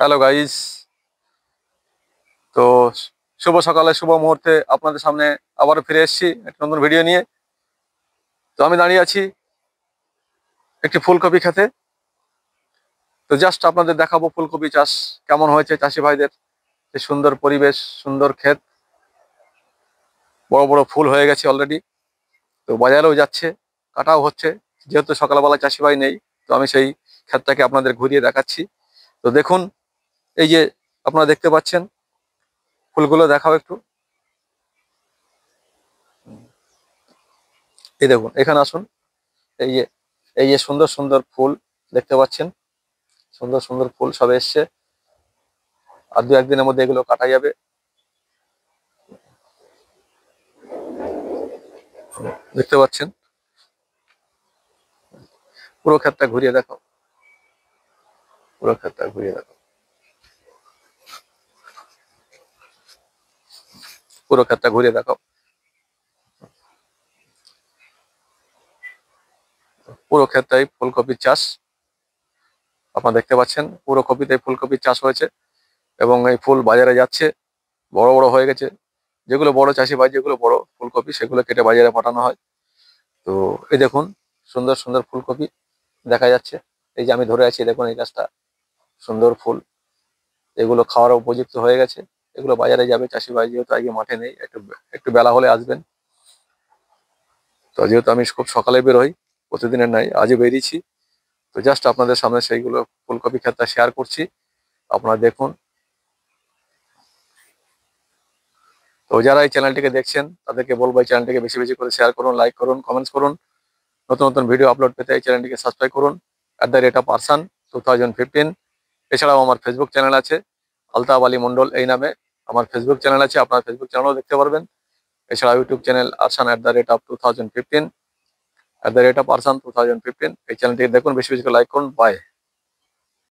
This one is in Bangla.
Hello guys. তো শুভ সকালে শুভ মুহূর্তে আপনাদের সামনে আবারও ফিরে এসেছি একটা নতুন ভিডিও নিয়ে। তো আমি দাঁড়িয়ে আছি একটি ফুলকপি খেতে। তো জাস্ট আপনাদের দেখাবো ফুলকপি চাষ কেমন হয়েছে, চাষি ভাইদের যে সুন্দর পরিবেশ, সুন্দর ক্ষেত, বড় বড় ফুল হয়ে গেছে অলরেডি। তো বাজারেও যাচ্ছে, কাটাও হচ্ছে। যেহেতু সকালবেলা চাষি ভাই নেই, তো আমি সেই ক্ষেতটাকে আপনাদের ঘুরিয়ে দেখাচ্ছি। তো দেখুন, এই যে আপনারা দেখতে পাচ্ছেন ফুলগুলো, দেখাও একটু। এই দেখুন, এখানে আসুন। এই যে এই যে সুন্দর সুন্দর ফুল দেখতে পাচ্ছেন, সুন্দর সুন্দর ফুল সব এসছে। আর দু একদিনের মধ্যে এগুলো কাটা যাবে। দেখতে পাচ্ছেন, পুরো ক্ষেতটা ঘুরিয়ে দেখো, পুরো ক্ষেতটা ঘুরিয়ে দেখো, পুরো ক্ষেতটা ঘুরিয়ে দেখো। পুরো ক্ষেতটাই ফুলকপির চাষ। আপনারা দেখতে পাচ্ছেন পুরো কপিতে ফুলকপির চাষ হয়েছে এবং এই ফুল বাজারে যাচ্ছে, বড় বড় হয়ে গেছে। যেগুলো বড় চাষি ভাই, যেগুলো বড় ফুলকপি, সেগুলো কেটে বাজারে পাঠানো হয়। তো এই দেখুন, সুন্দর সুন্দর ফুলকপি দেখা যাচ্ছে। এই যে আমি ধরে আছি, দেখুন এই গাছটা, সুন্দর ফুল। এগুলো খাওয়ার উপযুক্ত হয়ে গেছে। এগুলো বাজারে যাবে চাষি ভাই, যেহেতু আজকে মাঠে নেই, একটু একটু বেলা হলে আসবেন। তো যেহেতু আমি খুব সকালে বেরোই, প্রতিদিনের নাই, আজও বেরিয়েছি। তো জাস্ট আপনাদের সামনে সেইগুলো ফুলকপি ক্ষেতটা শেয়ার করছি, আপনারা দেখুন। তো যারা এই চ্যানেলটিকে দেখছেন তাদেরকে বলবো এই চ্যানেলটিকে বেশি বেশি করে শেয়ার করুন, লাইক করুন, কমেন্টস করুন। নতুন নতুন ভিডিও আপলোড পেতে এই চ্যানেলটিকে সাবস্ক্রাইব করুন @Arsan 2015। এছাড়াও আমার ফেসবুক চ্যানেল আছে, আলতাফ আলী মন্ডল এই নামে আমার ফেসবুক চ্যানেল আছে, আপনার ফেসবুক চ্যানেলও দেখতে পারবেন। এছাড়া ইউটিউব চ্যানেল আরসান @2015, @Arsan 2015। এই চ্যানেলটিকে দেখুন, বেশি বেশি করে লাইক করুন। বাই।